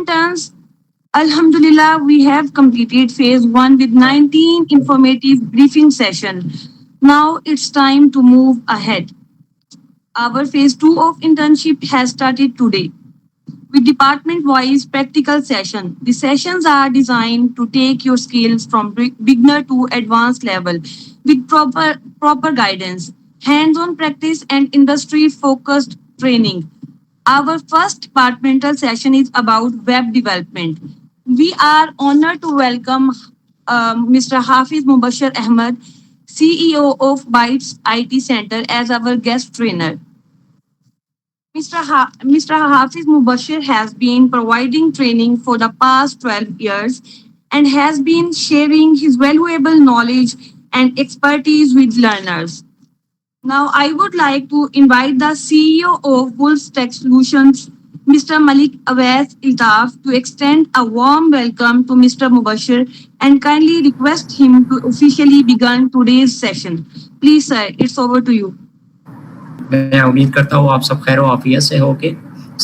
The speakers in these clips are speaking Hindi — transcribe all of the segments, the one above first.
Interns, Alhamdulillah, we have completed phase 1 with 19 informative briefing sessions. Now it's time to move ahead. Our phase 2 of internship has started today with department wise practical session. The sessions are designed to take your skills from beginner to advanced level with proper guidance, hands-on practice and industry focused training. Our first departmental session is about web development. We are honored to welcome Mr. Hafiz Mubashir Ahmed, CEO of Bytes IT Center, as our guest trainer. Mr. Hafiz Mubashir has been providing training for the past 12 years and has been sharing his valuable knowledge and expertise with learners. Now, I would like to invite the CEO of Wolves Tech Solutions, Mr. Malik Awais Iltaf, to extend a warm welcome to Mr. Mubashir and kindly request him to officially begin today's session. Please, sir, it's over to you. मैं उम्मीद करता हूँ आप सब खैर आफियत से होके।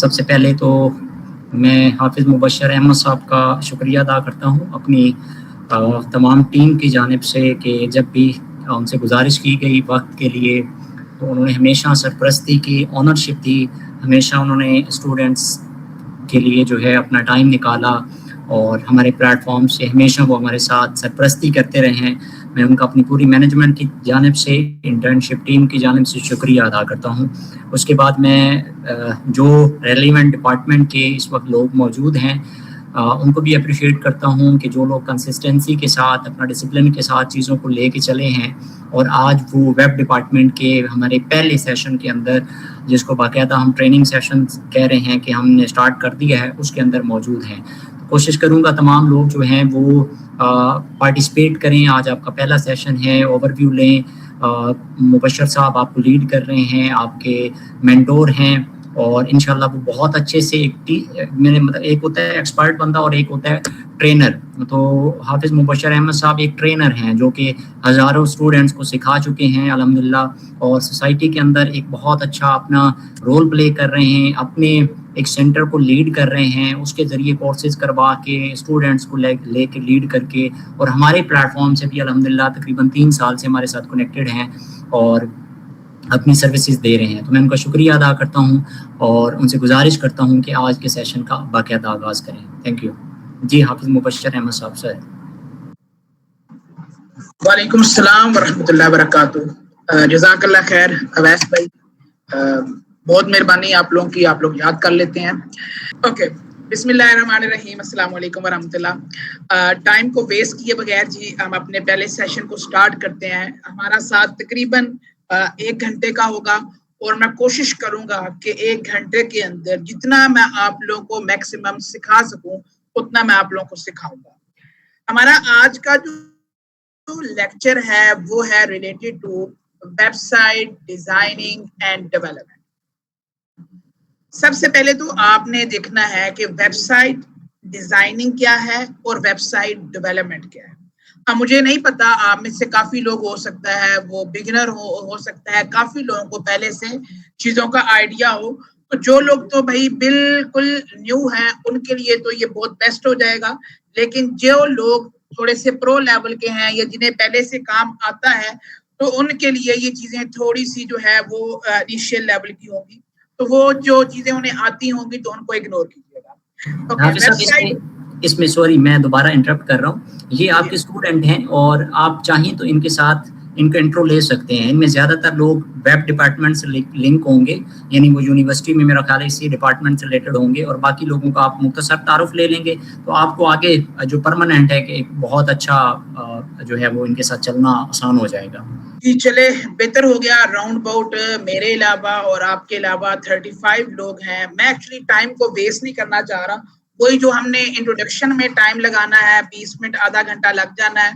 सबसे पहले तो मैं हाफिज़ मुबशर अहमद साहब का शुक्रिया अदा करता हूँ अपनी तमाम टीम की जानिब से कि जब भी उनसे गुजारिश की गई वक्त के लिए तो उन्होंने हमेशा सरपरस्ती की, ऑनरशिप दी, हमेशा उन्होंने स्टूडेंट्स के लिए जो है अपना टाइम निकाला और हमारे प्लेटफॉर्म से हमेशा वो हमारे साथ सरपरस्ती करते रहे हैं। मैं उनका अपनी पूरी मैनेजमेंट की जानिब से, इंटर्नशिप टीम की जानिब से शुक्रिया अदा करता हूँ। उसके बाद मैं जो रेलिवेंट डिपार्टमेंट के इस वक्त लोग मौजूद हैं उनको भी अप्रिशिएट करता हूँ कि जो लोग कंसिस्टेंसी के साथ, अपना डिसिप्लिन के साथ चीज़ों को लेके चले हैं और आज वो वेब डिपार्टमेंट के हमारे पहले सेशन के अंदर, जिसको बाकायदा हम ट्रेनिंग सेशन कह रहे हैं कि हमने स्टार्ट कर दिया है, उसके अंदर मौजूद हैं। कोशिश करूँगा तमाम लोग जो हैं वो पार्टिसिपेट करें। आज आपका पहला सेशन है, ओवरव्यू लें। मुबशर साहब आपको लीड कर रहे हैं, आपके मेंटोर हैं और इंशाल्लाह वो बहुत अच्छे से मैंने मतलब एक होता है एक्सपर्ट बंदा और एक होता है ट्रेनर। तो हाफिज़ मुबशर अहमद साहब एक ट्रेनर हैं जो कि हज़ारों स्टूडेंट्स को सिखा चुके हैं अल्हम्दुलिल्लाह और सोसाइटी के अंदर एक बहुत अच्छा अपना रोल प्ले कर रहे हैं, अपने एक सेंटर को लीड कर रहे हैं, उसके ज़रिए कोर्सेज करवा के स्टूडेंट्स को लेके लीड करके और हमारे प्लेटफॉर्म से भी अल्हम्दुलिल्लाह तकरीबन 3 साल से हमारे साथ कनेक्टेड हैं और अपनी सर्विसेज दे रहे हैं। तो मैं उनका शुक्रिया अदा करता हूं और उनसे गुजारिश करता हूं कि आज के सेशन का बाकायदा आगाज़ करें। Thank you. जी हाफिज़ मुबशर अहमद साहब सर। वालेकुम अस्सलाम व रहमतुल्लाहि व बरकातुहू। जज़ाकल्लाह खैर अवैस भाई, बहुत मेहरबानी आप लोगों की, आप लोग याद कर लेते हैं। ओके, बिस्मिल्लाहिर्रहमानिर्रहीम, अस्सलाम वालेकुम व रहमतुल्लाह। टाइम को वेस्ट किए बगैर जी हम अपने पहले सेशन को स्टार्ट करते हैं। हमारा साथ तकरीबन 1 घंटे का होगा और मैं कोशिश करूंगा कि 1 घंटे के अंदर जितना मैं आप लोगों को मैक्सिमम सिखा सकूं उतना मैं आप लोगों को सिखाऊंगा। हमारा आज का जो लेक्चर है वो है related to website designing and development. सबसे पहले तो आपने देखना है कि वेबसाइट डिजाइनिंग क्या है और वेबसाइट डेवलपमेंट क्या है। मुझे नहीं पता, आप में से काफी लोग हो सकता है वो बिगिनर हो सकता है, काफी लोगों को पहले से चीजों का आइडिया हो। तो जो लोग तो भाई बिल्कुल न्यू हैं उनके लिए तो ये बहुत बेस्ट हो जाएगा, लेकिन जो लोग थोड़े से प्रो लेवल के हैं या जिन्हें पहले से काम आता है तो उनके लिए ये चीजें थोड़ी सी जो है वो इनिशियल लेवल की होंगी। तो वो जो चीजें उन्हें आती होंगी तो उनको इग्नोर कीजिएगा। इसमें सॉरी मैं दोबारा इंटरप्ट कर रहा हूँ। ये आपके स्टूडेंट हैं और आप चाहें तो इनके साथ इनका इंट्रो ले सकते हैं। इनमें ज़्यादातर लोग वेब डिपार्टमेंट से लिंक होंगे, यानी वो यूनिवर्सिटी में मेरा ख्याल है इसी डिपार्टमेंट से रिलेटेड होंगे और बाकी लोगों का आप मुख्तसर तारुफ ले लेंगे तो आपको आगे जो परमानेंट है कि एक बहुत अच्छा जो है वो इनके साथ चलना आसान हो जाएगा। जी चले, बेहतर हो गया। राउंड अबाउट मेरे अलावा और आपके अलावा 35 लोग हैं। मैं एक्चुअली टाइम को वेस्ट नहीं करना चाह रहा। वही जो हमने इंट्रोडक्शन में टाइम लगाना है 20 मिनट आधा घंटा लग जाना है,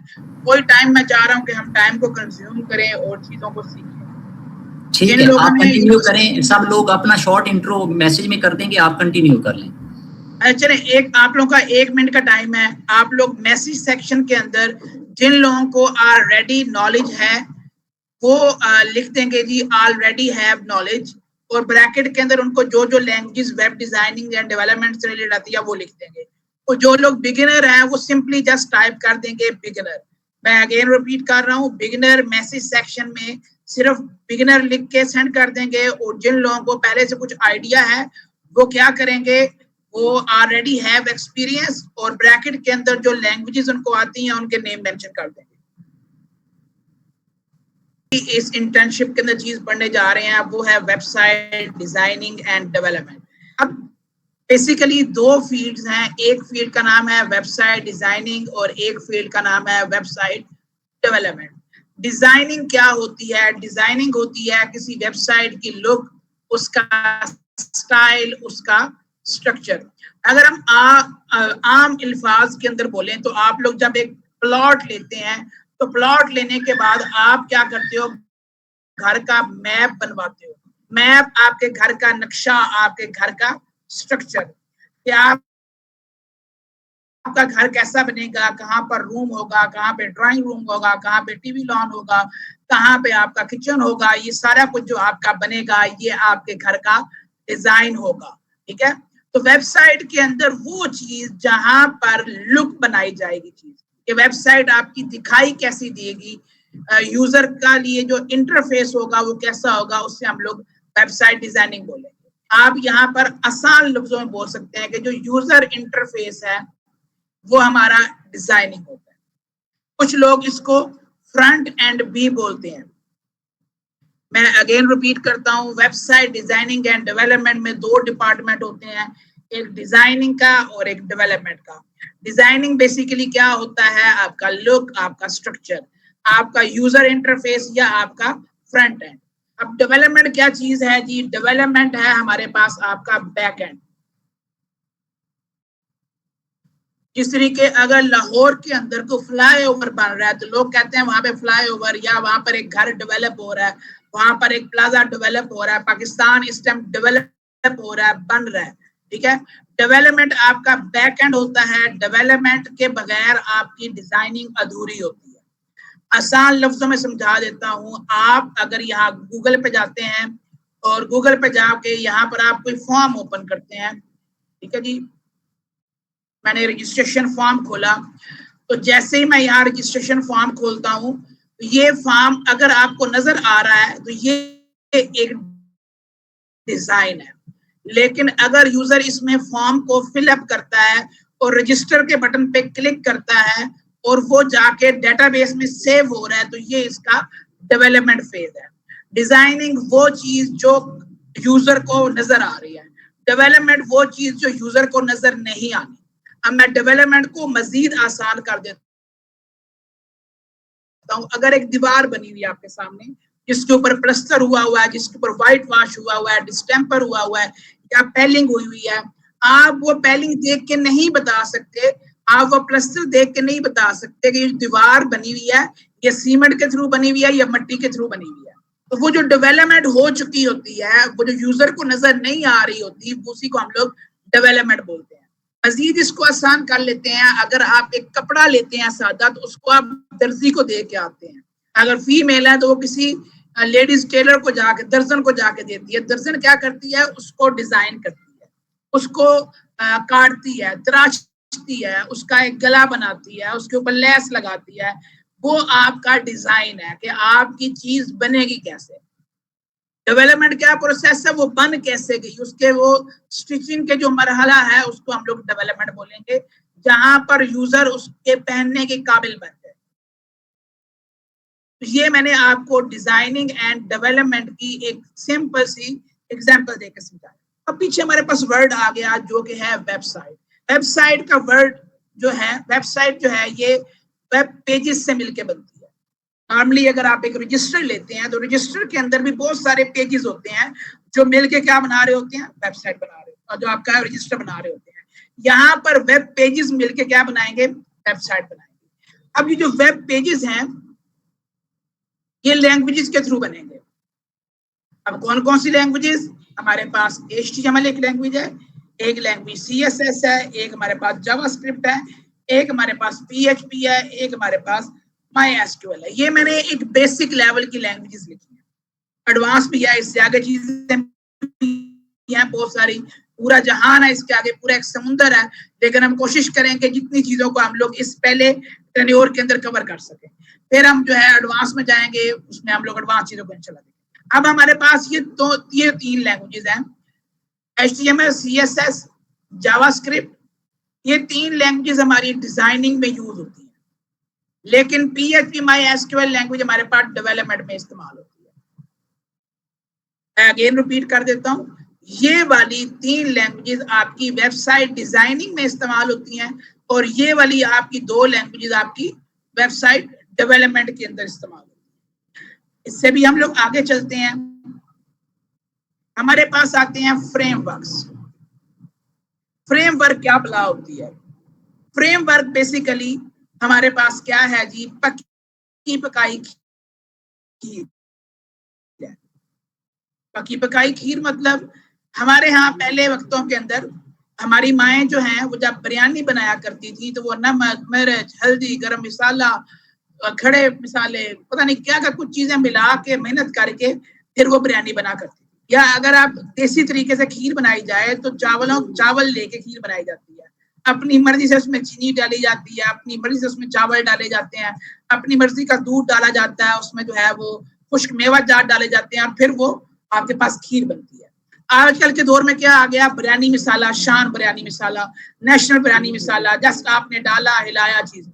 वही टाइम मैं चाह रहा हूँ कि हम टाइम को कंज्यूम करें और चीजों को सीखें। ठीक है, आप कंटिन्यू करें। सब लोग अपना शॉर्ट इंट्रो मैसेज में कर देंगे, आप कंटिन्यू कर लें। चले, एक आप लोगों का 1 मिनट का टाइम है। आप लोग मैसेज सेक्शन के अंदर जिन लोगों को ऑलरेडी नॉलेज है वो लिख देंगे जी ऑलरेडी हैव नॉलेज, और ब्रैकेट के अंदर उनको जो जो languages web designing and development से रिलेटेड आती है वो लिख देंगे। तो जो लोग बिगिनर हैं वो सिंपली जस्ट टाइप कर देंगे बिगिनर। मैं अगेन रिपीट कर रहा हूँ, बिगिनर मैसेज सेक्शन में सिर्फ बिगिनर लिख के सेंड कर देंगे, और जिन लोगों को पहले से कुछ आइडिया है वो क्या करेंगे, वो ऑलरेडी हैव एक्सपीरियंस, और ब्रैकेट के अंदर जो लैंग्वेजेस उनको आती हैं उनके नेम मेंशन कर देंगे। इस इंटर्नशिप के अंदर चीज पढ़ने जा रहे हैं वो है वेबसाइट डिजाइनिंग एंड डेवलपमेंट। अब बेसिकली दो फील्ड्स हैं, एक फील्ड का नाम है वेबसाइट डिजाइनिंग और एक फील्ड का नाम है वेबसाइट डेवलपमेंट। डिजाइनिंग क्या होती है? डिजाइनिंग होती है किसी वेबसाइट की लुक, उसका स्टाइल, उसका स्ट्रक्चर। अगर हम आम अल्फाज के अंदर बोलें तो आप लोग जब एक प्लॉट लेते हैं तो प्लॉट लेने के बाद आप क्या करते हो, घर का मैप बनवाते हो। मैप आपके घर का नक्शा, आपके घर का स्ट्रक्चर, क्या आपका घर कैसा बनेगा, कहाँ पर रूम होगा, कहाँ पे ड्राइंग रूम होगा, कहाँ पे टीवी लॉन होगा, कहाँ पे आपका किचन होगा, ये सारा कुछ जो आपका बनेगा ये आपके घर का डिजाइन होगा। ठीक है, तो वेबसाइट के अंदर वो चीज जहां पर लुक बनाई जाएगी, चीज कि वेबसाइट आपकी दिखाई कैसी देगी, यूजर का लिए जो इंटरफेस होगा वो कैसा होगा, उससे हम लोग वेबसाइट डिजाइनिंग बोलेंगे। आप यहाँ पर आसान लफ्जों में बोल सकते हैं कि जो यूजर इंटरफेस है वो हमारा डिजाइनिंग होता है। कुछ लोग इसको फ्रंट एंड भी बोलते हैं। मैं अगेन रिपीट करता हूँ, वेबसाइट डिजाइनिंग एंड डेवलपमेंट में दो डिपार्टमेंट होते हैं, एक डिजाइनिंग का और एक डेवलपमेंट का। डिजाइनिंग बेसिकली क्या होता है, आपका लुक, आपका स्ट्रक्चर, आपका यूजर इंटरफेस या आपका फ्रंट एंड। अब डेवलपमेंट क्या चीज है जी? डेवलपमेंट है हमारे पास आपका बैक एंड। जिस तरीके अगर लाहौर के अंदर को फ्लाईओवर बन रहा है तो लोग कहते हैं वहां पे फ्लाईओवर, या वहां पर एक घर डेवलप हो रहा है, वहां पर एक प्लाजा डेवलप हो रहा है, पाकिस्तान इस टाइम डेवलप हो रहा है, बन रहा है। ठीक है, डेवलपमेंट आपका बैक एंड होता है। डेवलपमेंट के बगैर आपकी डिजाइनिंग अधूरी होती है। आसान लफ्जों में समझा देता हूं, आप अगर यहाँ गूगल पे जाते हैं और गूगल पे जाके यहाँ पर आप कोई फॉर्म ओपन करते हैं, ठीक है जी, मैंने रजिस्ट्रेशन फॉर्म खोला, तो जैसे ही मैं यहाँ रजिस्ट्रेशन फॉर्म खोलता हूँ तो ये फॉर्म अगर आपको नजर आ रहा है तो ये एक डिजाइन है। लेकिन अगर यूजर इसमें फॉर्म को फिलअप करता है और रजिस्टर के बटन पे क्लिक करता है और वो जाके डेटाबेस में सेव हो रहा है तो ये इसका डेवलपमेंट फेज है। डिजाइनिंग वो चीज जो यूजर को नजर आ रही है, डेवलपमेंट वो चीज जो यूजर को नजर नहीं आनी। अब मैं डेवलपमेंट को मजीद आसान कर देता हूँ। अगर एक दीवार बनी हुई है आपके सामने जिसके ऊपर प्लस्तर हुआ हुआ है, जिसके ऊपर व्हाइट वॉश हुआ हुआ है, डिस्टेम्पर हुआ हुआ है या पेलिंग हुई हुई है, आप वो पेलिंग देख के नहीं बता सकते, आप वो प्लस्तर देख के नहीं बता सकते कि ये दीवार बनी हुई है ये सीमेंट के थ्रू बनी हुई है या मिट्टी के थ्रू बनी हुई है। तो वो जो डेवलपमेंट हो चुकी होती है, वो जो यूजर को नजर नहीं आ रही होती, उसी को हम लोग डेवलपमेंट बोलते हैं। मजीद इसको आसान कर लेते हैं, अगर आप एक कपड़ा लेते हैं सादा तो उसको आप दर्जी को दे के आते हैं। अगर फीमेल है तो वो किसी लेडीज टेलर को जाके, दर्जन को जाके देती है। दर्जन क्या करती है, उसको डिजाइन करती है, उसको काटती है, तराशती है, उसका एक गला बनाती है, उसके ऊपर लेस लगाती है। वो आपका डिजाइन है कि आपकी चीज बनेगी कैसे। डेवलपमेंट क्या प्रोसेस है, वो बन कैसे गई, उसके वो स्टिचिंग के जो मरहला है उसको हम लोग डेवलपमेंट बोलेंगे, जहां पर यूजर उसके पहनने के काबिल बन जाए। तो ये मैंने आपको डिजाइनिंग एंड डेवलपमेंट की एक सिंपल सी एग्जांपल देकर समझाया। अब पीछे हमारे पास वर्ड आ गया जो कि है वेबसाइट। वेबसाइट का वर्ड जो है, वेबसाइट जो है ये वेब पेजेस से मिलकर बनती है। नॉर्मली अगर आप एक रजिस्टर लेते हैं तो रजिस्टर के अंदर भी बहुत सारे पेजेस होते हैं जो मिलके क्या बना रहे होते हैं, वेबसाइट बना रहे होते हैं, और जो आपका रजिस्टर बना रहे होते हैं। यहाँ पर वेब पेजेस मिलके क्या बनाएंगे, वेबसाइट बनाएंगे। अब ये जो वेब पेजेस हैं ये लैंग्वेजेस के थ्रू बनेंगे। अब कौन कौन सी लैंग्वेजेस, हमारे पास HTML एक लैंग्वेज है, एक लैंग्वेज CSS है, एक हमारे पास जावास्क्रिप्ट है, एक हमारे पास PHP है, एक हमारे पास MySQL है। ये मैंने एक बेसिक लेवल की लैंग्वेजेस लिखी है, एडवांस भी है, इससे आगे चीजें यहाँ बहुत सारी, पूरा जहान है, इसके आगे पूरा एक समुंदर है, लेकिन हम कोशिश करेंगे जितनी चीजों को हम लोग इस पहले टेन्योर के अंदर कवर कर सके, फिर हम जो है एडवांस में जाएंगे, उसमें हम लोग एडवांस चीजों को इंशाल्लाह देखेंगे। अब हमारे पास ये 3 लैंग्वेजेस हैं, HTML, CSS, जावास्क्रिप्ट। ये 3 लैंग्वेजेस हमारी डिजाइनिंग में यूज होती है, लेकिन PHP MySQL लैंग्वेज हमारे पास डेवलपमेंट में इस्तेमाल होती है। अगेन रिपीट कर देता हूँ, ये वाली 3 लैंग्वेजेस आपकी वेबसाइट डिजाइनिंग में इस्तेमाल होती हैं, और ये वाली आपकी 2 लैंग्वेजेस आपकी वेबसाइट डेवलपमेंट के अंदर इस्तेमाल होती है। इससे भी हम लोग आगे चलते हैं, हमारे पास आते हैं फ्रेमवर्क्स। फ्रेमवर्क क्या बला होती है? फ्रेमवर्क बेसिकली हमारे पास क्या है जी, पकी पकाई खीर। पकी पकाई खीर मतलब हमारे यहाँ पहले वक्तों के अंदर हमारी माएँ जो हैं वो जब बिरयानी बनाया करती थी तो वो नमक, मिर्च, हल्दी, गरम मसाला, खड़े मसाले, पता नहीं क्या क्या कुछ चीजें मिला के मेहनत करके फिर वो बिरयानी बना करती थी। या अगर आप देसी तरीके से खीर बनाई जाए तो चावल लेके खीर बनाई जाती है, अपनी मर्जी से उसमें चीनी डाली जाती है, अपनी मर्जी से उसमें चावल डाले जाते हैं, अपनी मर्जी का दूध डाला जाता है, उसमें जो है वो खुश्क मेवा जात डाले जाते हैं, और फिर वो आपके पास खीर बनती है। आजकल के दौर में क्या आ गया, बिरयानी मसाला, शान बिरयानी मसाला, नेशनल बिरयानी मसाला, जस्ट आपने डाला, हिलाया, चीज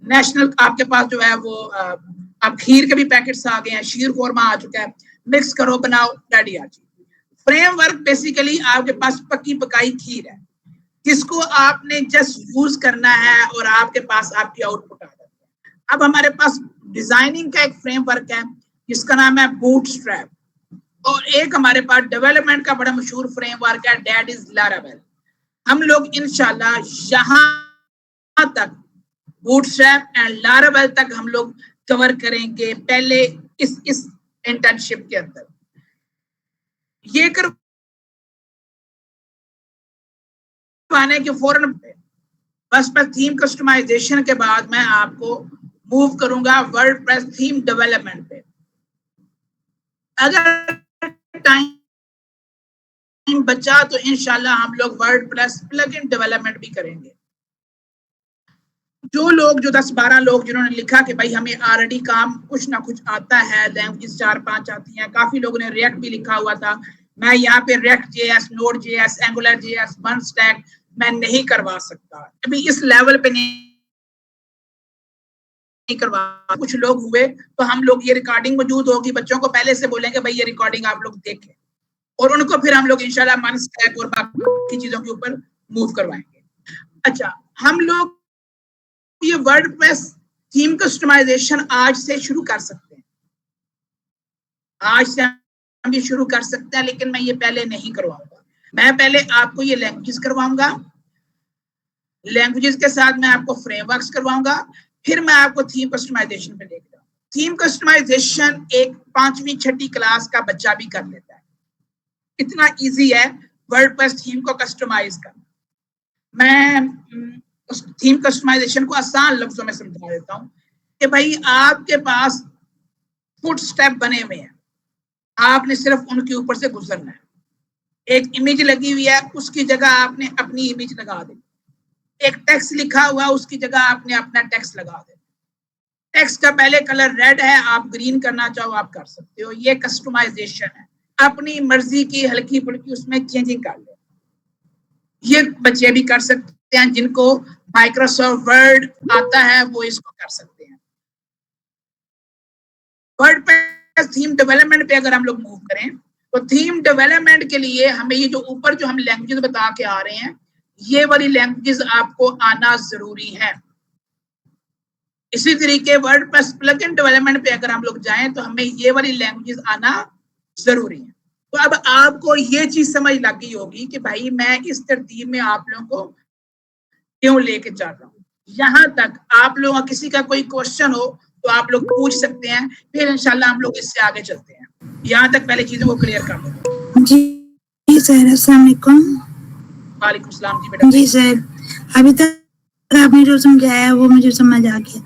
नेशनल आपके पास जो है वो अब खीर के भी पैकेट्स आ गए हैं, शीर कोरमा आ चुका है, मिक्स करो, बनाओ, रेडी आ चुकी। फ्रेमवर्क बेसिकली आपके पास पकी पकाई खीर है, जिसको आपने जस्ट यूज करना है और आपके पास आपकी आउटपुट आ जाती है। अब हमारे पास डिजाइनिंग का एक फ्रेमवर्क है जिसका नाम है बूटस्ट्रैप, और एक हमारे पास डेवलपमेंट का बड़ा मशहूर फ्रेमवर्क है, दैट इज लारावेल। हम लोग इंशाल्लाह यहाँ तक बूटस्ट्रैप एंड लारावेल तक हम लोग कवर करेंगे पहले इस इंटर्नशिप के अंदर। ये करवाने के फौरन बस थीम कस्टमाइजेशन के बाद मैं आपको मूव करूंगा वर्डप्रेस थीम डेवलपमेंट पे। अगर टाइम बचा तो इंशाल्लाह हम लोग वर्डप्रेस प्लगइन डेवलपमेंट भी करेंगे। जो लोग, जो 10-12 लोग जिन्होंने लिखा कि भाई हमें ऑलरेडी काम कुछ ना कुछ आता है, लैंग्वेज 4-5 आती हैं, काफी लोगों ने रिएक्ट भी लिखा हुआ था, मैं यहाँ पे react JS, node JS, angular JS, one stack मैं नहीं करवा सकता, अभी इस लेवल पे नहीं करवा। कुछ लोग हुए तो हम लोग, ये रिकॉर्डिंग मौजूद होगी, बच्चों को पहले से बोलेंगे भाई ये रिकॉर्डिंग आप लोग देखें, और उनको फिर हम लोग इंशाल्लाह वन स्टैक और बाकी चीजों के ऊपर मूव करवाएंगे। अच्छा, हम लोग ये वर्डप्रेस थीम कस्टमाइजेशन आज से शुरू कर सकते हैं, आज से हम ये शुरू कर सकते हैं, लेकिन मैं ये पहले नहीं करवाऊंगा। मैं पहले आपको ये लैंग्वेजेस करवाऊंगा, लैंग्वेजेस के साथ मैं आपको फ्रेमवर्क्स करवाऊंगा, फिर मैं आपको थीम कस्टमाइजेशन पे लेके जाऊंगा। थीम कस्टमाइजेशन एक 5वीं 6ठी क्लास का बच्चा भी कर लेता है, इतना इजी है वर्डप्रेस थीम को कस्टमाइज करना। मैं थीम कस्टमाइजेशन को आसान लफ्जों में समझा देता हूँ कि भाई आपके पास फुट स्टेप बने हुए हैं, आपने सिर्फ उनके ऊपर से गुजरना है। एक इमेज लगी हुई है, उसकी जगह आपने अपनी इमेज लगा दी, एक टेक्स्ट लिखा हुआ, उसकी जगह आपने अपना टेक्स्ट लगा दे। टेक्स्ट का पहले कलर रेड है, आप ग्रीन करना चाहो आप कर सकते हो, ये कस्टमाइजेशन है, अपनी मर्जी की हल्की फुल्की उसमें चेंजिंग कर ले। ये बच्चे भी कर सकते हैं, जिनको माइक्रोसॉफ्ट वर्ड आता है वो इसको कर सकते हैं। वर्डप्रेस थीम डेवलपमेंट पे अगर हम लोग मूव करें तो थीम डेवलपमेंट के लिए हमें ये जो ऊपर जो हम लैंग्वेजेस बता के आ रहे हैं, ये वाली लैंग्वेजेस आपको आना जरूरी है। इसी तरीके वर्डप्रेस प्लगइन डेवलपमेंट पे अगर हम लोग जाएं तो हमें ये वाली लैंग्वेजेस आना जरूरी है। तो अब आपको ये चीज समझ लग गई होगी कि भाई मैं इस तरतीब में आप लोगों को क्यों लेके चल रहा हूँ। यहाँ तक आप लोगों का किसी का कोई क्वेश्चन हो तो आप लोग पूछ सकते हैं, फिर इंशाल्लाह हम लोग इससे आगे चलते हैं। यहाँ तक पहले चीजों को क्लियर कर दो। जी सर, अस्सलाम वालेकुम। वालेकुम सलाम जी बेटा। जी सर, अभी तक आपने जो समझाया वो मुझे समझ आ गया।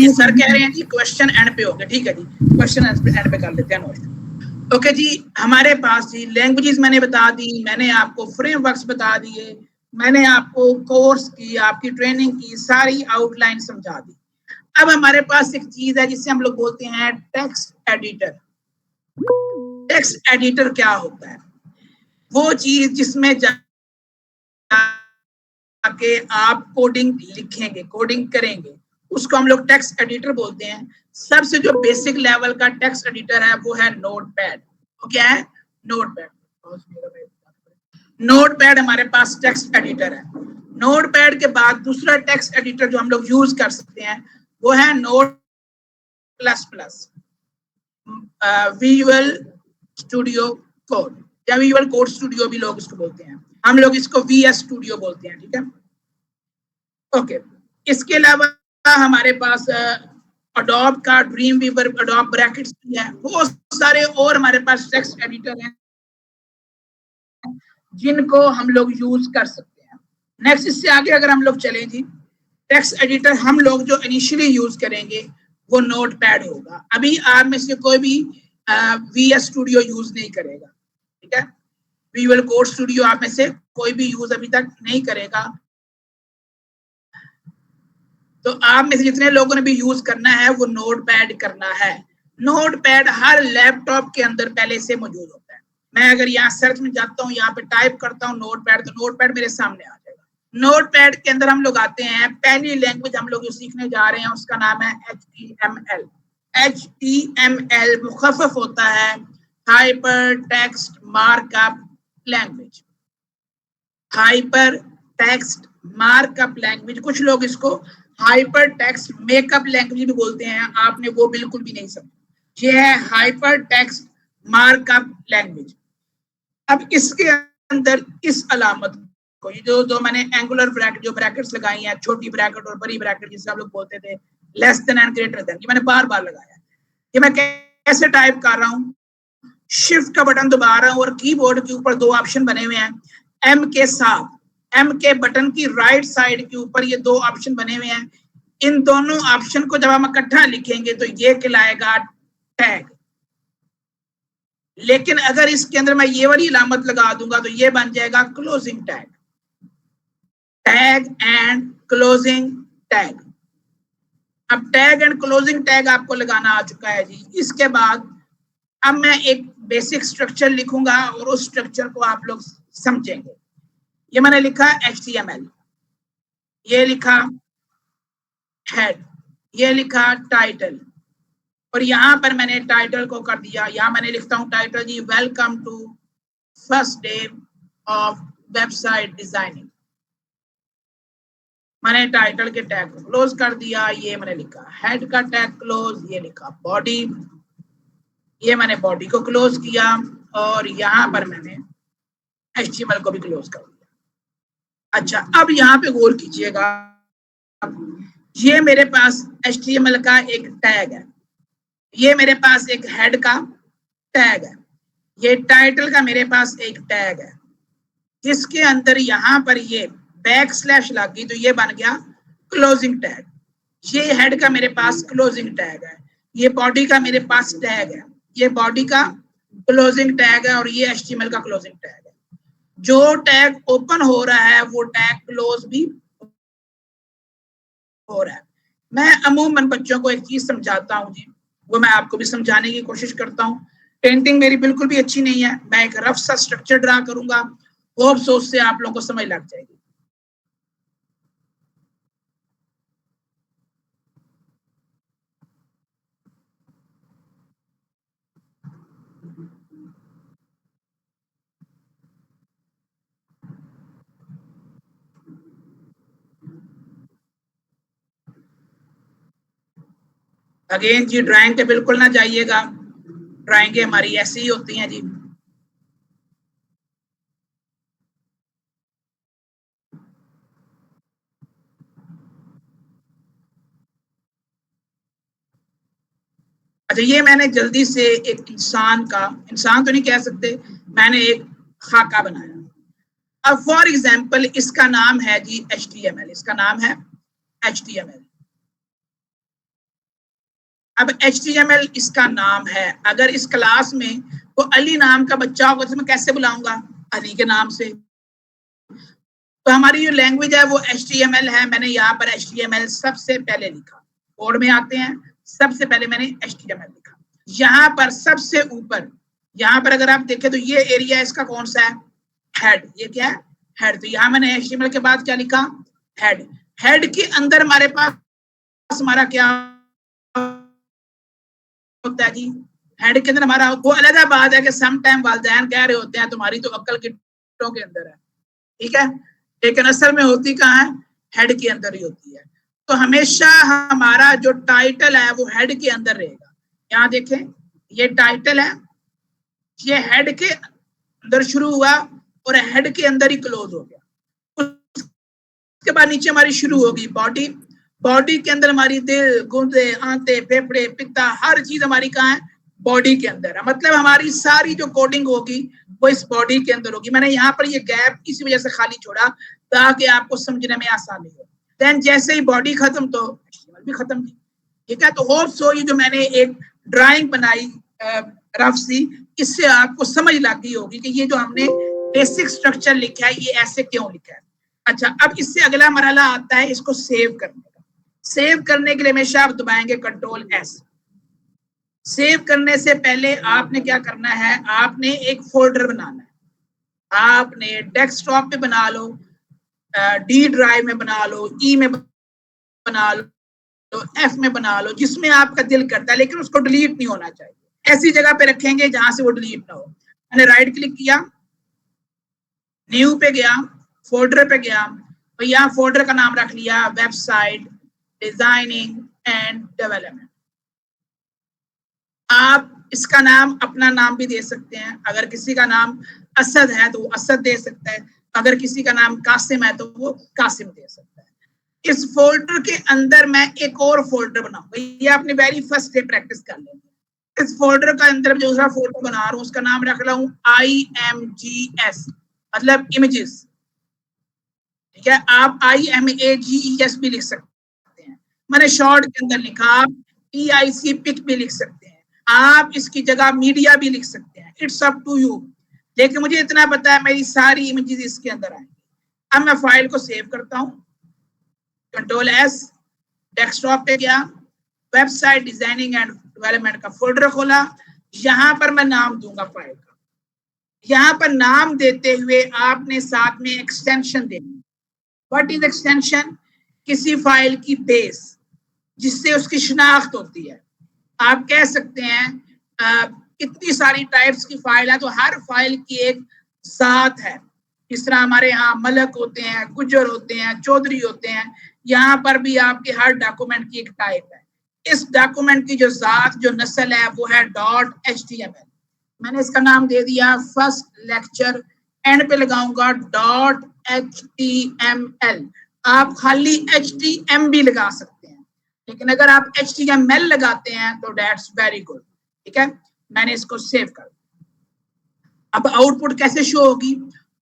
ये सर कह रहे हैं जी क्वेश्चन एंड पे होंगे, ठीक है जी, क्वेश्चन एंड पे कर लेते हैं नोट। ओके जी, हमारे पास जी लैंग्वेजेस मैंने बता दी, मैंने आपको फ्रेमवर्क्स बता दिए, मैंने आपको कोर्स की, आपकी ट्रेनिंग की सारी आउटलाइन समझा दी। अब हमारे पास एक चीज है जिसे हम लोग बोलते हैं टेक्स्ट एडिटर। टेक्स्ट एडिटर क्या होता है? वो चीज जिसमें जाके आप कोडिंग लिखेंगे, कोडिंग करेंगे, उसको हम लोग टेक्स्ट एडिटर बोलते हैं। सबसे जो बेसिक लेवल का टेक्स्ट एडिटर है वो है नोटपैड। वो क्या है? नोटपैड। नोटपैड हमारे पास टेक्स्ट एडिटर है। नोटपैड के बाद दूसरा टेक्स्ट एडिटर जो हम लोग यूज कर सकते हैं वो है note plus plus, visual studio code या विजुअल कोड स्टूडियो भी लोग इसको बोलते हैं, हम लोग इसको VS स्टूडियो बोलते हैं, ठीक है। ओके, इसके अलावा हमारे पास अडोब का ड्रीम वीवर, अडोब ब्रैकेट्स भी है, बहुत सारे और हमारे पास टेक्स्ट एडिटर हैं जिनको हम लोग यूज कर सकते हैं। नेक्स्ट, इससे आगे अगर हम लोग चलें जी, टेक्स्ट एडिटर हम लोग जो इनिशियली यूज करेंगे वो नोटपैड होगा। अभी आप में से कोई भी VS स्टूडियो यूज नहीं करेगा, ठीक है। विजुअल कोड स्टूडियो आप में से कोई भी यूज अभी तक नहीं करेगा। तो आप में से जितने लोगों ने भी यूज करना है वो नोटपैड करना है। नोटपैड हर लैपटॉप के अंदर पहले से मौजूद होता है। मैं अगर यहाँ सर्च में जाता हूँ, यहाँ पे टाइप करता हूँ नोटपैड, तो नोटपैड मेरे सामने आ जाएगा। नोटपैड के अंदर हम लोग आते हैं, पहली लैंग्वेज हम लोग जो सीखने जा रहे हैं उसका नाम है HTML। HTML मुखफ़फ़ होता है hyper text markup language. Hyper text markup language, कुछ लोग इसको हाइपर टेक्स्ट मेकअप लैंग्वेज भी बोलते हैं, आपने वो बिल्कुल भी नहीं समझा। ये है हाइपर टेक्स्ट मार्कअप लैंग्वेज। अब इसके अंदर इस अलामत को, ये जो मैंने एंगुलर ब्रैकेट, जो ब्रैकेट्स लगाई हैं, छोटी ब्रैकेट और बड़ी ब्रैकेट जिसे हम लोग बोलते थे, less than and greater than, ये मैंने बार बार लगाया। ये मैं कैसे टाइप कर रहा हूँ? शिफ्ट का बटन दबा रहा हूँ और कीबोर्ड के ऊपर दो ऑप्शन बने हुए हैं, M के साथ, M के बटन की राइट साइड के ऊपर ये दो ऑप्शन बने हुए हैं। इन दोनों ऑप्शन को जब हम इकट्ठा लिखेंगे तो ये कहलाएगा टैग। लेकिन अगर इसके अंदर मैं ये वाली अलामत लगा दूंगा तो ये बन जाएगा closing tag. Tag and closing tag. अब टैग एंड क्लोजिंग टैग आपको लगाना आ चुका है जी। इसके बाद अब मैं एक बेसिक स्ट्रक्चर लिखूंगा और उस स्ट्रक्चर को आप लोग समझेंगे। ये मैंने लिखा HTML, ये लिखा हेड, ये लिखा टाइटल, और यहाँ पर मैंने टाइटल को कर दिया, यहाँ मैंने लिखता हूँ टाइटल जी, welcome to first day of website designing. मैंने टाइटल के टैग को क्लोज कर दिया, ये मैंने लिखा हेड का टैग क्लोज, ये लिखा बॉडी, ये मैंने बॉडी को क्लोज किया, और यहाँ पर मैंने HTML को भी क्लोज कर दिया। अच्छा, अब यहाँ पे गौर कीजिएगा, ये मेरे पास HTML का एक टैग है, ये मेरे पास एक हेड का टैग है, ये टाइटल का मेरे पास एक टैग है, जिसके अंदर यहाँ पर ये बैकस्लैश लग गई तो ये बन गया क्लोजिंग टैग। ये हेड का मेरे पास क्लोजिंग टैग है, ये बॉडी का मेरे पास टैग है, ये बॉडी का क्लोजिंग टैग है, और ये HTML का क्लोजिंग टैग है। जो टैग ओपन हो रहा है वो टैग क्लोज भी हो रहा है। मैं अमूमन बच्चों को एक चीज समझाता हूँ जी, वो मैं आपको भी समझाने की कोशिश करता हूँ। पेंटिंग मेरी बिल्कुल भी अच्छी नहीं है, मैं एक रफ सा स्ट्रक्चर ड्रा करूंगा, होप सो उससे आप लोगों को समझ लग जाएगी। अगेन जी, ड्राइंग पे बिल्कुल ना जाइएगा, ड्राइंगें हमारी ऐसी ही होती हैं जी। अच्छा, ये मैंने जल्दी से एक इंसान तो नहीं कह सकते, मैंने एक खाका बनाया। अब फॉर एग्जाम्पल इसका नाम है जी HTML, इसका नाम है HTML। अब HTML इसका नाम है। अगर इस क्लास में वो अली नाम का बच्चा होगा तो मैं कैसे बुलाऊंगा? अली के नाम से। तो हमारी जो लैंग्वेज है वो HTML है। मैंने यहाँ पर HTML सबसे पहले लिखा। कोड में आते हैं, सबसे पहले मैंने HTML लिखा। यहाँ पर सबसे ऊपर, यहाँ पर अगर आप देखें तो ये एरिया इसका कौन सा है? हेड। ये क्या है? हेड। तो यहाँ मैंने HTML के बाद क्या लिखा? हेड। हेड के अंदर हमारे पास हमारा क्या होता है जी? हेड के अंदर हमारा वो अलग बात है कि सम टाइम वालिदैन कह रहे होते हैं तुम्हारी तो अक्ल गिट्टों के अंदर है, ठीक है, लेकिन असल में होती कहाँ है? हेड के अंदर ही होती है। तो हमेशा हमारा जो टाइटल है वो हेड के अंदर रहेगा। यहाँ देखें, ये टाइटल है, ये हेड के अंदर शुरू हुआ और हेड के अंदर ही क्लोज हो गया। उसके बाद नीचे हमारी शुरू होगी बॉडी। बॉडी के अंदर हमारी दिल, गुर्दे, आंतें, फेफड़े, पित्ता, हर चीज हमारी कहाँ है? बॉडी के अंदर है। मतलब हमारी सारी जो कोडिंग होगी वो इस बॉडी के अंदर होगी। मैंने यहाँ पर ये गैप इसी वजह से खाली छोड़ा ताकि आपको समझने में आसानी हो। देन जैसे ही बॉडी खत्म तो HTML भी खत्म थी, ठीक है। तो होप सो ये जो मैंने एक ड्राइंग बनाई रफ सी, इससे आपको समझ लग गई होगी कि ये जो हमने बेसिक स्ट्रक्चर लिखा है ये ऐसे क्यों लिखा है। अच्छा, अब इससे अगला मरहला आता है इसको सेव करने का। सेव करने के लिए हमेशा आप दबाएंगे Ctrl+S। सेव करने से पहले आपने क्या करना है? आपने एक फोल्डर बनाना है। आपने डेस्कटॉप पे बना लो, डी ड्राइव में बना लो, ई में बना लो, एफ में बना लो, जिसमें आपका दिल करता है, लेकिन उसको डिलीट नहीं होना चाहिए। ऐसी जगह पे रखेंगे जहां से वो डिलीट ना हो। मैंने राइट क्लिक किया, न्यू पे गया, फोल्डर पे गया, तो यहाँ फोल्डर का नाम रख लिया वेबसाइट डिजाइनिंग एंड डेवलपमेंट। आप इसका नाम अपना नाम भी दे सकते हैं। अगर किसी का नाम असद है तो वो असद दे सकता है, अगर किसी का नाम कासिम है तो वो कासिम दे सकता है। इस फोल्डर के अंदर मैं एक और फोल्डर बनाऊंगा, ये आपने वेरी फर्स्ट डे प्रैक्टिस कर लेंगे। इस फोल्डर का अंदर जो दूसरा फोल्डर बना रहा हूँ उसका नाम रख रहा हूँ IMGS, मतलब इमेजेस, ठीक है। आप IMAGES भी लिख सकते हैं। मैंने शॉर्ट के अंदर लिखा, PIC पिक भी लिख सकते हैं। आप इसकी जगह मीडिया भी लिख सकते हैं, इट्स अप टू यू। लेकिन मुझे इतना पता है मेरी सारी इमेजेस इसके अंदर आएंगी। अब मैं फाइल को सेव करता हूँ, Ctrl+S, डेस्कटॉप पे गया, वेबसाइट डिजाइनिंग एंड डेवलपमेंट का फोल्डर खोला। यहाँ पर मैं नाम दूंगा फाइल का। यहाँ पर नाम देते हुए आपने साथ में एक्सटेंशन देनी। What is extension? किसी फाइल की बेस जिससे उसकी शिनाख्त होती है। आप कह सकते हैं इतनी सारी टाइप्स की फाइल है तो हर फाइल की एक ज़ात है। इस तरह हमारे यहाँ मलक होते हैं, गुजर होते हैं, चौधरी होते हैं, यहाँ पर भी आपके हर डॉक्यूमेंट की एक टाइप है। इस डॉक्यूमेंट की जो ज़ात, जो नस्ल है वो है .html। मैंने इसका नाम दे दिया फर्स्ट लेक्चर, एंड पे लगाऊंगा .html। आप खाली HTML भी लगा सकते हैं, लेकिन अगर आप HTML लगाते हैं तो दैट्स वेरी गुड, ठीक है। मैंने इसको सेव कर दिया। अब आउटपुट कैसे शो होगी?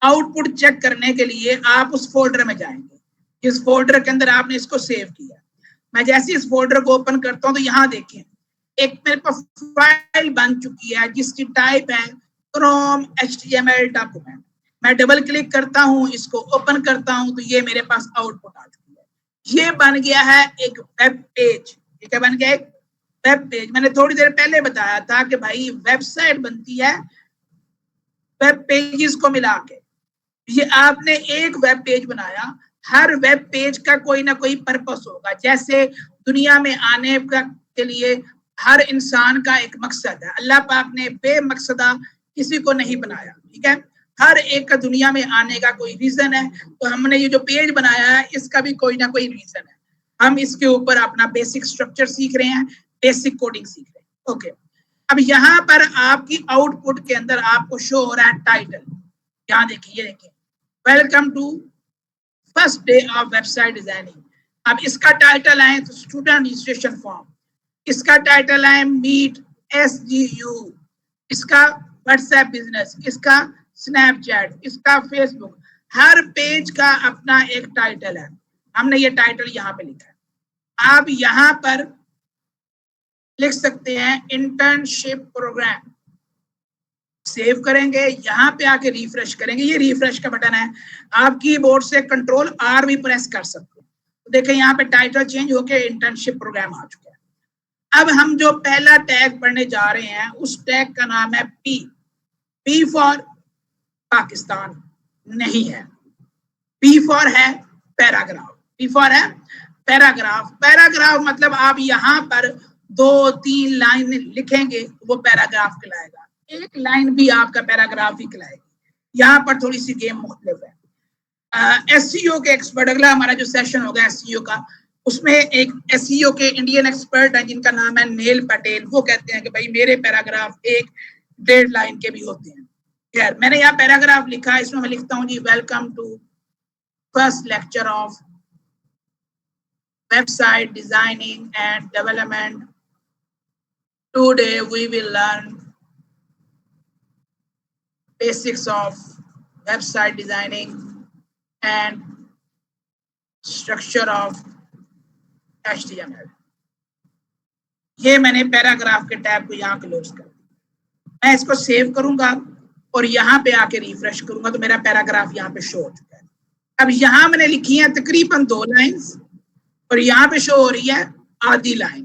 आउटपुट चेक करने के लिए आप उस फोल्डर में जाएंगे जिस फोल्डर के अंदर आपने इसको सेव किया। मैं जैसे इस फोल्डर को ओपन करता हूं तो यहाँ देखें एक मेरे पास फाइल बन चुकी है जिसकी टाइप है क्रोम HTML डॉक्यूमेंट। मैं डबल क्लिक करता हूँ, इसको ओपन करता हूँ तो ये मेरे पास आउटपुट आ चुकी है। ये बन गया है एक वेब पेज। ठीक है, बन गया एक वेब पेज। मैंने थोड़ी देर पहले बताया था कि भाई वेबसाइट बनती है वेब पेजेस को मिला के। ये आपने एक वेब पेज बनाया, हर वेब पेज का कोई ना कोई पर्पस होगा। जैसे दुनिया में आने के लिए हर इंसान का एक मकसद है। अल्लाह पाक ने बेमकसदा किसी को नहीं बनाया, ठीक है। हर एक का दुनिया में आने का कोई रीजन है। तो हमने ये जो पेज बनाया है इसका भी कोई ना कोई रीजन है। हम इसके ऊपर अपना बेसिक स्ट्रक्चर सीख रहे हैं, बेसिक कोडिंग सीख रहे हैं। ओके, अब यहाँ पर आपकी आउटपुट के अंदर आपको शो हो रहा है टाइटल। यहाँ देखिए, ये देखिए, welcome to first day of website designing. अब इसका टाइटल है तो स्टूडेंट रजिस्ट्रेशन फॉर्म, इसका टाइटल है मीट SGU, इसका व्हाट्सएप बिजनेस, इसका स्नैपचैट, इसका फेसबुक। हर पेज का अपना एक टाइटल है। हमने ये टाइटल यहाँ पे लिखा है। आप यहाँ पर लिख सकते हैं इंटर्नशिप प्रोग्राम, सेव करेंगे, यहाँ पे आके रिफ्रेश करेंगे, ये रिफ्रेश का बटन है, आप कीबोर्ड से कंट्रोल आर भी प्रेस कर सकते हैं। तो देखें यहाँ पे टाइटल चेंज होके इंटर्नशिप प्रोग्राम आ चुका है। अब हम जो पहला टैग पढ़ने जा रहे हैं उस टैग का नाम है पी फॉर पाकिस्तान नहीं है, पी फॉर है पैराग्राफ, पी फॉर है पैराग्राफ। पैराग्राफ मतलब आप यहाँ पर 2-3 लाइन लिखेंगे वो पैराग्राफ कहलाएगा, एक लाइन भी आपका पैराग्राफ ही कहलाएगी। यहाँ पर थोड़ी सी गेम मुख्तलिफ है। एसईओ के एक्सपर्ट, अगला हमारा जो सेशन होगा एसईओ का, उसमें एक एसईओ के इंडियन एक्सपर्ट है जिनका नाम है नील पटेल, वो कहते हैं कि भाई मेरे पैराग्राफ 1-1.5 लाइन के भी होते हैं। खैर मैंने यहाँ पैराग्राफ लिखा है, इसमें मैं लिखता हूँ जी, welcome to first lecture of website designing and development. Today we will learn basics of website designing and structure of HTML. ये मैंने पैराग्राफ के टैब को यहाँ क्लोज कर दिया। मैं इसको सेव करूंगा और यहाँ पे आके रिफ्रेश करूंगा तो मेरा पैराग्राफ यहाँ पे शो हो चुका है। अब यहाँ मैंने लिखी है तकरीबन 2 लाइन्स और यहाँ पे शो हो रही है आधी लाइन।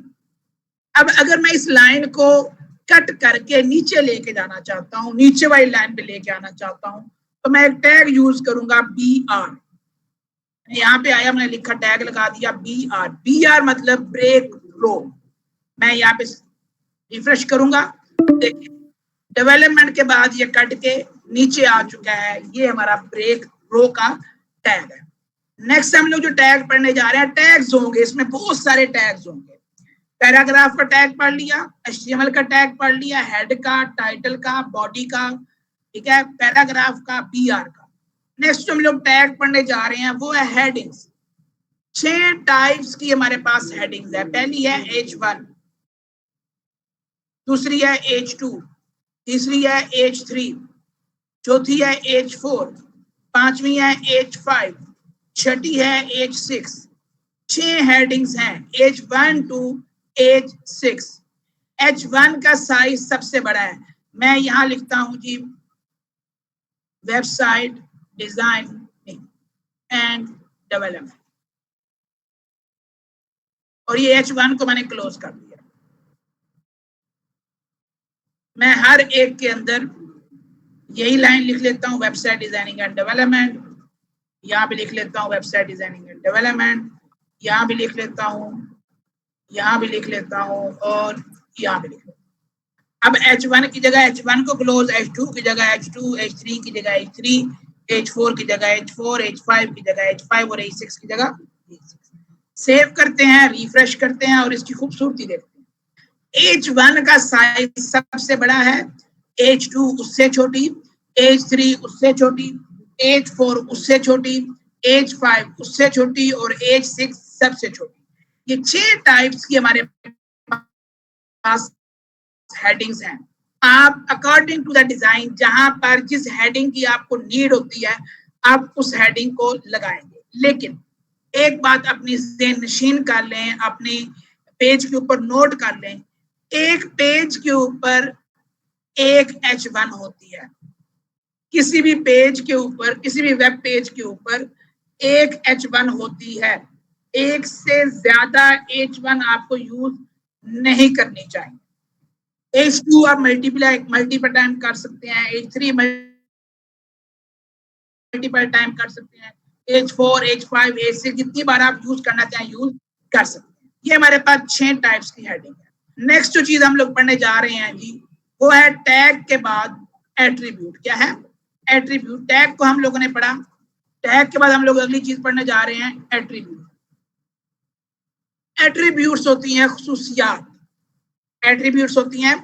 अब अगर मैं इस लाइन को कट करके नीचे लेके जाना चाहता हूँ, नीचे वाली लाइन पे लेके आना चाहता हूँ, तो मैं एक टैग यूज करूंगा BR। यहाँ पे आया, मैंने लिखा टैग लगा दिया BR। BR मतलब ब्रेक रो। मैं यहाँ पे रिफ्रेश करूंगा, देखिए डेवलपमेंट के बाद ये कट के नीचे आ चुका है, ये हमारा ब्रेक रो का टैग है। नेक्स्ट हम लोग जो टैग पढ़ने जा रहे हैं, टैग्स होंगे, इसमें बहुत सारे टैग्स होंगे। पैराग्राफ का टैग पढ़ लिया, HTML का टैग पढ़ लिया, हेड का, टाइटल का, बॉडी का, ठीक है, पैराग्राफ का, BR का। नेक्स्ट हम लोग टैग पढ़ने जा रहे हैं वो है हेडिंग्स। 6 टाइप्स की हमारे पास हेडिंग्स है। पहली है H1, दूसरी है H2, तीसरी है H3, चौथी है H4, पांचवी है H5, छठी है H6। 6 हेडिंग्स हैं H1 to H6। H1 का साइज सबसे बड़ा है, मैं यहाँ लिखता हूं जी वेबसाइट डिजाइनिंग एंड डेवलपमेंट, और ये H1 को मैंने क्लोज कर दिया। मैं हर एक के अंदर यही लाइन लिख लेता हूँ, वेबसाइट डिजाइनिंग एंड डेवलपमेंट। यहाँ भी लिख लेता हूँ वेबसाइट डिजाइनिंग एंड डेवलपमेंट, यहाँ भी लिख लेता हूँ, यहाँ भी लिख लेता हूँ और यहाँ भी लिख लेता हूँ। अब H1 की जगह H1 को क्लोज, H2 की जगह H2, H3 की जगह H3, H4 की जगह H4, H5 की जगह H5 और H6 की जगह H6। सेव करते हैं, रिफ्रेश करते हैं और इसकी खूबसूरती देखते हैं। H1 का साइज सबसे बड़ा है, H2 उससे छोटी, H3 उससे छोटी, H4 उससे छोटी, H5 उससे छोटी और H6 सबसे छोटी। ये 6 टाइप्स की हमारे पास हेडिंग्स हैं। आप अकॉर्डिंग टू द डिजाइन, जहां पर जिस हेडिंग की आपको नीड होती है आप उस हेडिंग को लगाएंगे। लेकिन एक बात अपनी ज़हन नशीन कर लें, अपनी पेज के ऊपर नोट कर लें, एक पेज के ऊपर एक H1 होती है। किसी भी पेज के ऊपर, किसी भी वेब पेज के ऊपर एक H1 होती है। एक से ज्यादा H1 आपको यूज नहीं करनी चाहिए। H2 आप मल्टीपल टाइम कर सकते हैं, H3 मल्टीपल टाइम कर सकते हैं, H4, H5, H6 जितनी बार आप यूज करना चाहें यूज कर सकते हैं। ये हमारे पास 6 टाइप्स की हेडिंग है। नेक्स्ट जो चीज हम लोग पढ़ने जा रहे हैं जी, वो है टैग के बाद एट्रीब्यूट। क्या है? एट्रीब्यूट। टैग को हम लोगों ने पढ़ा, टैग के बाद हम लोग अगली चीज पढ़ने जा रहे हैं एट्रीब्यूट। एट्रीब्यूट्स होती हैं खुसूसियात, एट्रीब्यूट्स होती हैं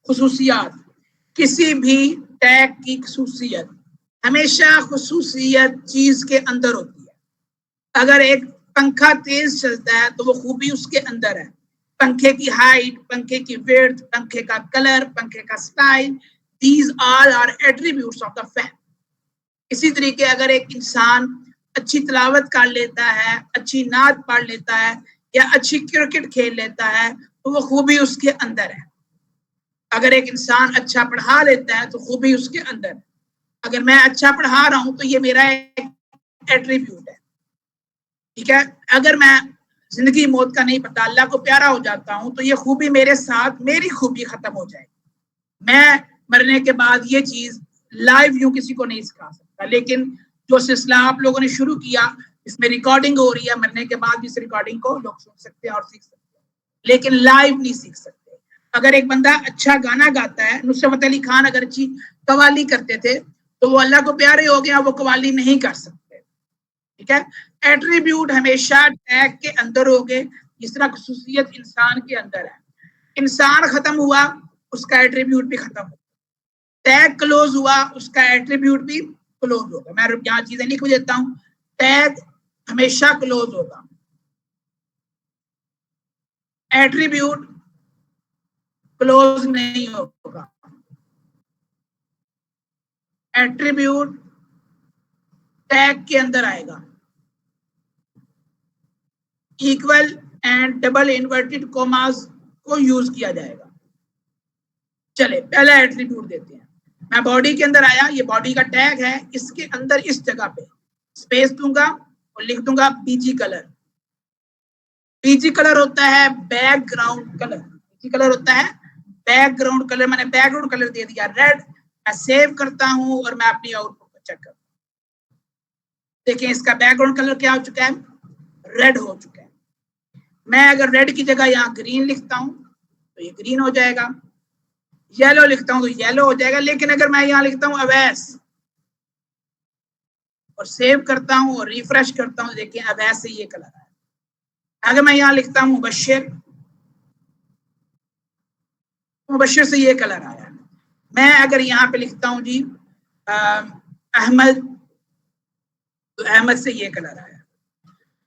खुसूसियात। किसी भी टैग की खुसूसियत हमेशा खुसूसियत चीज के अंदर होती है। अगर एक पंखा तेज चलता है तो वो खूबी उसके अंदर है। पंखे की हाइट, पंखे की विड्थ, पंखे का कलर, पंखे का style, these all are attributes of the fan. इसी तरीके अगर एक इंसान अच्छी तिलावत कर लेता है, अच्छी नात पढ़ लेता है या अच्छी क्रिकेट खेल लेता है तो वो खूबी उसके अंदर है। अगर एक इंसान अच्छा पढ़ा लेता है तो खूबी उसके अंदर है। अगर मैं अच्छा पढ़ा रहा हूं तो ये मेरा एक एट्रीब्यूट है, ठीक है। अगर मैं जिंदगी मौत का नहीं पता, अल्लाह को प्यारा हो जाता हूं, तो ये खूबी मेरे साथ, मेरी खूबी खत्म हो जाएगी। मैं मरने के बाद ये चीज लाइव यूं किसी को नहीं सिखा सकता, लेकिन जो सिलसिला आप लोगों ने शुरू किया, इसमें रिकॉर्डिंग हो रही है, मरने के बाद भी इस रिकॉर्डिंग को लोग सुन सकते हैं और सीख सकते हैं, लेकिन लाइव नहीं सीख सकते। अगर एक बंदा अच्छा गाना गाता है, नुसरत अली खान अगर अच्छी कवाली करते थे, तो वो अल्लाह को प्यारे हो गया, वो कवाली नहीं कर सकते, ठीक है। एट्रीब्यूट हमेशा टैग के अंदर होंगे, जिस तरह खुसूसियत इंसान के अंदर है। इंसान खत्म हुआ, उसका एट्रीब्यूट भी खत्म होगा। टैग क्लोज हुआ, उसका एट्रीब्यूट भी क्लोज होगा। मैं यहाँ चीजें लिख देता हूं, टैग हमेशा क्लोज होगा, एट्रीब्यूट क्लोज नहीं होगा। एट्रीब्यूट टैग के अंदर आएगा। Equal and double inverted commas को यूज किया जाएगा। चले पहला एट्रीब्यूट देते हैं। मैं बॉडी के अंदर आया, ये बॉडी का टैग है, इसके अंदर इस जगह पे स्पेस दूंगा और लिख दूंगा बीजी कलर। बीजी कलर होता है बैकग्राउंड कलर। बीजी कलर होता है बैकग्राउंड कलर। मैंने बैकग्राउंड कलर दे दिया रेड। मैं सेव करता हूं और मैं अपनी आउटपुट को चेक करता हूं। देखिए इसका बैकग्राउंड कलर क्या हो चुका है, रेड हो चुका है। मैं अगर रेड की जगह यहाँ ग्रीन लिखता हूं तो ये ग्रीन हो जाएगा, येलो लिखता हूं तो येलो हो जाएगा। लेकिन अगर मैं यहाँ लिखता हूं अवैस और सेव करता हूं और रिफ्रेश करता हूं, देखिए अवैस से ये कलर आया। अगर मैं यहाँ लिखता हूं मुबश्शिर, मुबश्शिर से ये कलर आया। मैं अगर यहाँ पे लिखता हूं जी अहमद, तो अहमद से ये कलर आया।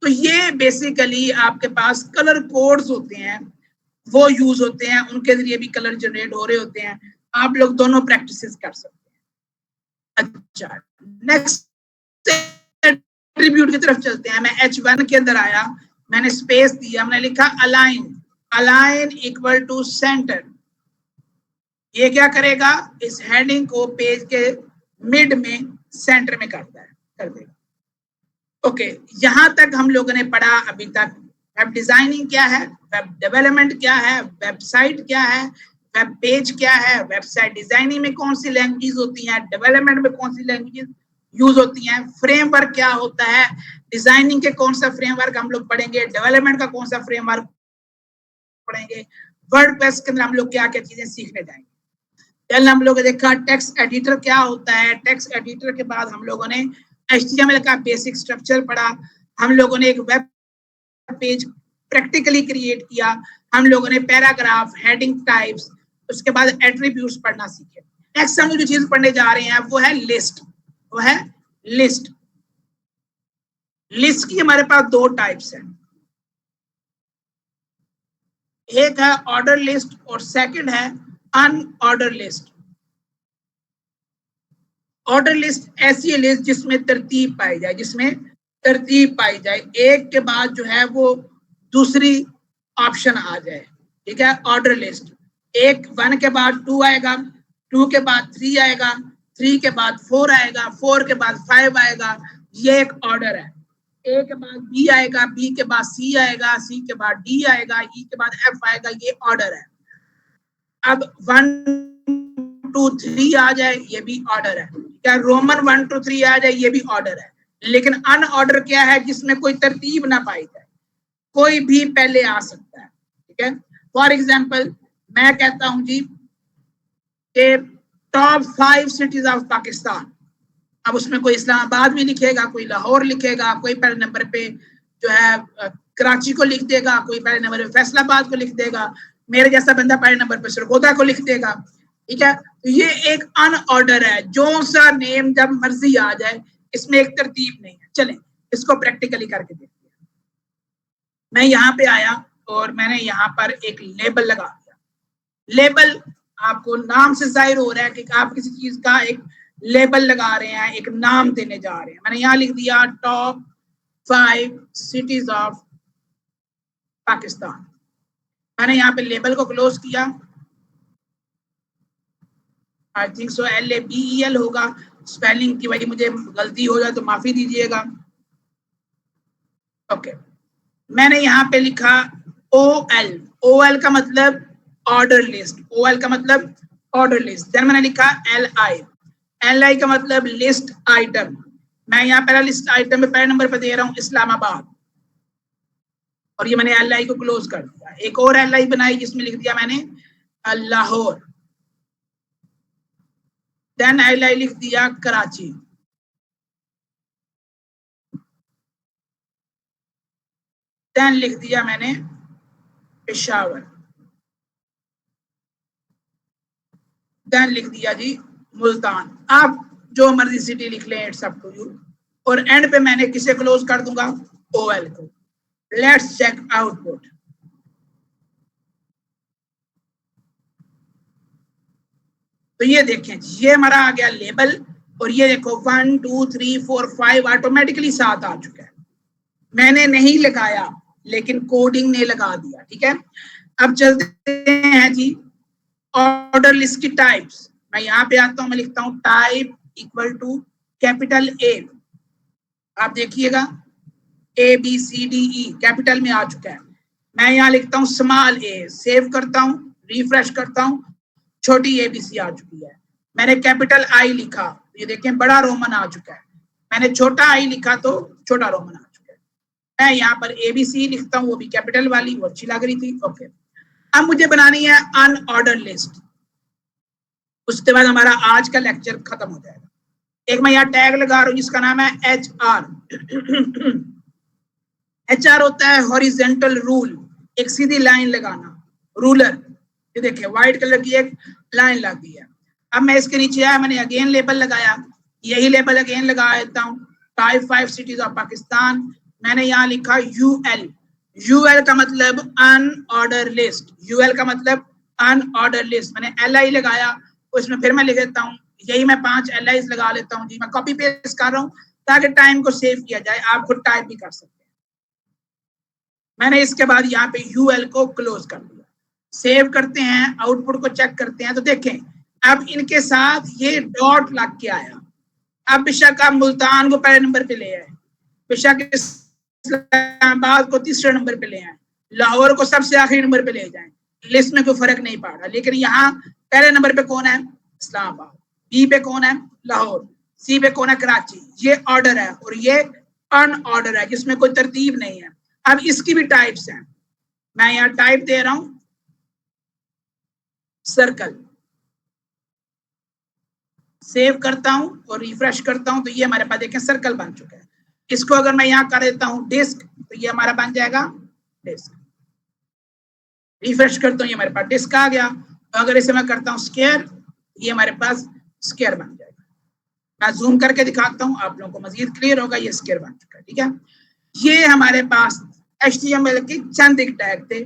तो ये बेसिकली आपके पास कलर कोड्स होते हैं, वो यूज होते हैं, उनके जरिए भी कलर जनरेट हो रहे होते हैं। आप लोग दोनों प्रैक्टिसेस कर सकते हैं। अच्छा, नेक्स्ट एट्रीब्यूट की तरफ चलते हैं। मैं H1 के अंदर आया, मैंने स्पेस दिया, मैंने लिखा align, align equal to centre. ये क्या करेगा, इस हेडिंग को पेज के मिड में सेंटर में करता है, कर देगा। ओके, यहां तक हम लोगों ने पढ़ा अभी तक। वेब डिजाइनिंग क्या है, वेब डेवलपमेंट क्या है, वेबसाइट क्या है, वेब पेज क्या है, वेबसाइट डिजाइनिंग में कौन सी लैंग्वेजेस होती हैं, डेवलपमेंट में कौन सी लैंग्वेजेस यूज होती हैं, फ्रेमवर्क क्या होता है, डिजाइनिंग के कौन सा फ्रेमवर्क हम लोग पढ़ेंगे, डेवलपमेंट का कौन सा फ्रेमवर्क पढ़ेंगे, वर्डप्रेस के अंदर हम लोग क्या क्या चीजें सीखने जाएंगे। पहले हम लोगों ने देखा टेक्स्ट एडिटर क्या होता है। टेक्स्ट एडिटर के बाद हम लोगों ने HTML का बेसिक स्ट्रक्चर पढ़ा। हम लोगों ने एक वेब पेज प्रैक्टिकली क्रिएट किया। हम लोगों ने पैराग्राफ, हेडिंग टाइप्स, उसके बाद एट्रीब्यूट्स पढ़ना सीखे। नेक्स्ट हम जो चीज पढ़ने जा रहे हैं वो है लिस्ट। वो है लिस्ट। लिस्ट की हमारे पास दो टाइप्स हैं, एक है ऑर्डर लिस्ट और सेकंड है अनऑर्डर लिस्ट। ऑर्डर लिस्ट ऐसी लिस्ट जिसमें तरतीब पाई जाए, जिसमें तरतीब पाई जाए, एक के बाद जो है वो दूसरी ऑप्शन आ जाए, ठीक है। ऑर्डर लिस्ट, एक 1 के बाद 2 आएगा, 2 के बाद 3 आएगा, 3 के बाद 4 आएगा, 4 के बाद 5 आएगा। ये एक ऑर्डर है। ए के बाद बी आएगा, बी के बाद सी आएगा, सी के बाद डी आएगा, ई के बाद एफ आएगा। ये ऑर्डर है। अब 1 2 3 आ जाए, ये भी ऑर्डर है। क्या रोमन 1 2 3 आ जाए, ये भी ऑर्डर है। लेकिन अनऑर्डर क्या है, जिसमें कोई तरतीब ना पाई जाए, कोई भी पहले आ सकता है, ठीक है। फॉर एग्जाम्पल मैं कहता हूं जी कि टॉप 5 सिटीज ऑफ पाकिस्तान। अब उसमें कोई इस्लामाबाद भी लिखेगा, कोई लाहौर लिखेगा, कोई पहले नंबर पे जो है कराची को लिख देगा, कोई पहले नंबर पे फैसलाबाद को लिख देगा, मेरे जैसा बंदा पहले नंबर पे सरगोदा को लिख देगा, ठीक है। तो ये एक अनऑर्डर है, जो सा नेम जब मर्जी आ जाए, इसमें एक तरतीब नहीं है। चलें इसको प्रैक्टिकली करके देखते हैं। मैं यहाँ पे आया और मैंने यहाँ पर एक लेबल लगा दिया। लेबल आपको नाम से जाहिर हो रहा है कि आप किसी चीज का एक लेबल लगा रहे हैं, एक नाम देने जा रहे हैं। मैंने यहाँ लिख दिया टॉप 5 सिटीज ऑफ पाकिस्तान। मैंने यहाँ पे लेबल को क्लोज किया, आई थिंक सो LABEL होगा, स्पेलिंग की वही मुझे गलती हो जाए तो माफी दीजिएगा। ओके, मैंने यहाँ पे लिखा OL का मतलब ऑर्डर लिस्ट, OL का मतलब ऑर्डर लिस्ट। देन मैंने लिखा LI का मतलब लिस्ट आइटम। मैं यहाँ पहला लिस्ट आइटम में पहले नंबर पर दे रहा हूँ इस्लामाबाद, और ये मैंने LI को क्लोज कर दिया। एक और LI बनाई जिसमें लिख दिया मैंने लाहौर। देन LI लिख दिया कराची। देन लिख दिया मैंने पेशावर। देन लिख दिया जी मुल्तान। आप जो मर्जी सिटी लिख लें, इट्स अप टू यू। और एंड पे मैंने किसे क्लोज कर दूंगा? OL को। Let's check output. तो ये देखें, ये हमारा आ गया लेबल, और ये देखो 1 2 3 4 5 ऑटोमेटिकली 7 आ चुका है। मैंने नहीं लगाया लेकिन कोडिंग ने लगा दिया। ठीक है, अब चलते हैं जी ऑर्डर लिस्ट की टाइप्स। मैं यहाँ पे आता हूँ, मैं लिखता हूँ type equal to capital A। आप देखिएगा ABCDE कैपिटल में आ चुका है। मैं यहाँ लिखता हूँ स्मॉल a, सेव करता हूँ, रिफ्रेश करता हूँ, छोटी ABC आ चुकी है। मैंने कैपिटल I लिखा, ये देखें बड़ा रोमन आ चुका है। मैंने छोटा I लिखा तो छोटा रोमन आ चुका है। मैं यहाँ पर ABC लिखता हूँ, वो भी कैपिटल वाली, वो अच्छी लग रही थी। ओके, अब मुझे बनानी है अनऑर्डर लिस्ट। उसके बाद हमारा आज का लेक्चर खत्म हो जाएगा। एक मैं यहाँ टैग लगा रहा हूँ जिसका नाम है HR। HR होता है हॉरिजेंटल रूल, एक सीधी लाइन लगाना, रूलर। ये देखिए व्हाइट कलर की एक लाइन लग गई है। अब मैं इसके नीचे आया, मैंने अगेन लेबल लगाया, यही लेबल अगेन लगा देता हूँ, टाइप 5 सिटीज ऑफ पाकिस्तान। मैंने यहाँ लिखा UL का मतलब अनऑर्डर लिस्ट, UL का मतलब अनऑर्डर लिस्ट। मैंने LI लगाया, उसमें फिर मैं लिख देता हूँ, यही मैं 5 LIs लगा लेता हूँ जी। मैं कॉपी पेस्ट कर रहा हूँ ताकि टाइम को सेव किया जाए, आप खुद टाइप भी कर सकते हैं। मैंने इसके बाद यहाँ पे UL को क्लोज कर दिया। सेव करते हैं, आउटपुट को चेक करते हैं, तो देखें अब इनके साथ ये डॉट लग के आया। अब बेशक आप मुल्तान को पहले नंबर पे ले आए, बेशक इस्लामाबाद को तीसरे नंबर पे ले आए, लाहौर को सबसे आखिरी नंबर पे ले जाएं, लिस्ट में कोई फर्क नहीं पड़ रहा। लेकिन यहाँ पहले नंबर पे कौन है? इस्लामाबाद। B पे कौन है? लाहौर। C पे कौन है? कराची। ये ऑर्डर है और ये अनऑर्डर है जिसमें कोई तरतीब नहीं है। अब इसकी भी टाइप्स हैं। मैं यहाँ टाइप दे रहा हूं सर्कल, सेव करता हूं और रिफ्रेश करता हूं, तो ये हमारे पास देखें सर्कल बन चुका है। इसको अगर मैं यहाँ कर देता हूं डिस्क, तो ये हमारा बन जाएगा डिस्क। रिफ्रेश करता हूँ, ये हमारे पास डिस्क आ गया। तो अगर इसे मैं करता हूँ स्क्वायर, ये हमारे पास स्क्वायर बन जाएगा। मैं जूम करके दिखाता हूँ, आप लोगों को मजीद क्लियर होगा। ये स्क्वायर बन चुका है। ठीक है, ये हमारे पास HTML के चंद एक टैग थे।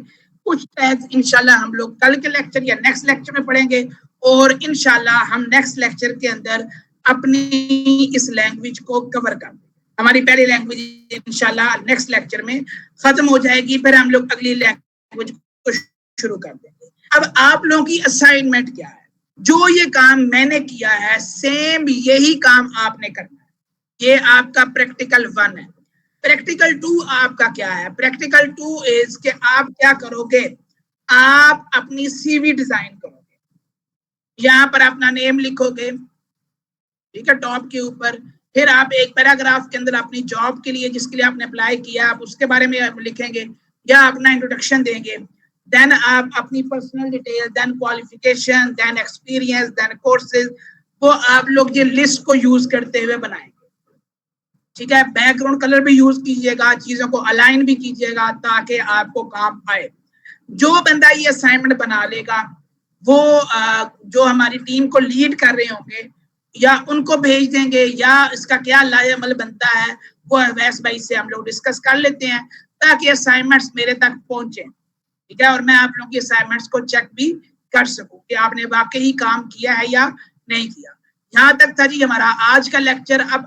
कुछ टैग इंशाल्लाह हम लोग कल के लेक्चर या नेक्स्ट लेक्चर में पढ़ेंगे, और इंशाल्लाह हम नेक्स्ट लेक्चर के अंदर अपनी इस लैंग्वेज को कवर कर देंगे। हमारी पहली लैंग्वेज इंशाल्लाह नेक्स्ट लेक्चर में खत्म हो जाएगी, फिर हम लोग अगली लैंग्वेज को शुरू कर देंगे। अब आप लोगों की असाइनमेंट क्या है? जो ये काम मैंने किया है सेम यही काम आपने करना है। ये आपका प्रैक्टिकल 1 है। प्रैक्टिकल 2 आपका क्या है? प्रैक्टिकल 2 इज कि आप क्या करोगे? आप अपनी CV डिजाइन करोगे। यहाँ पर अपना नेम लिखोगे, ठीक है, टॉप के ऊपर। फिर आप एक पैराग्राफ के अंदर अपनी जॉब के लिए जिसके लिए आपने अप्लाई किया, आप उसके बारे में लिखेंगे या अपना इंट्रोडक्शन देंगे। देन आप अपनी personal detail, then qualification, then experience, then courses, वो आप लोग ये लिस्ट को यूज करते हुए बनाएंगे। ठीक है, बैकग्राउंड कलर भी यूज कीजिएगा, चीजों को अलाइन भी कीजिएगा ताकि आपको काम आए। जो बंदा ये असाइनमेंट बना लेगा वो जो हमारी टीम को लीड कर रहे होंगे या उनको भेज देंगे, या इसका क्या लाएअमल बनता है वो अवैस भाई से हम लोग डिस्कस कर लेते हैं ताकि असाइनमेंट्स मेरे तक पहुंचे। ठीक है, और मैं आप लोगों की असाइनमेंट्स को चेक भी कर सकूं कि आपने वाकई काम किया है या नहीं किया। यहाँ तक था जी हमारा आज का लेक्चर। अब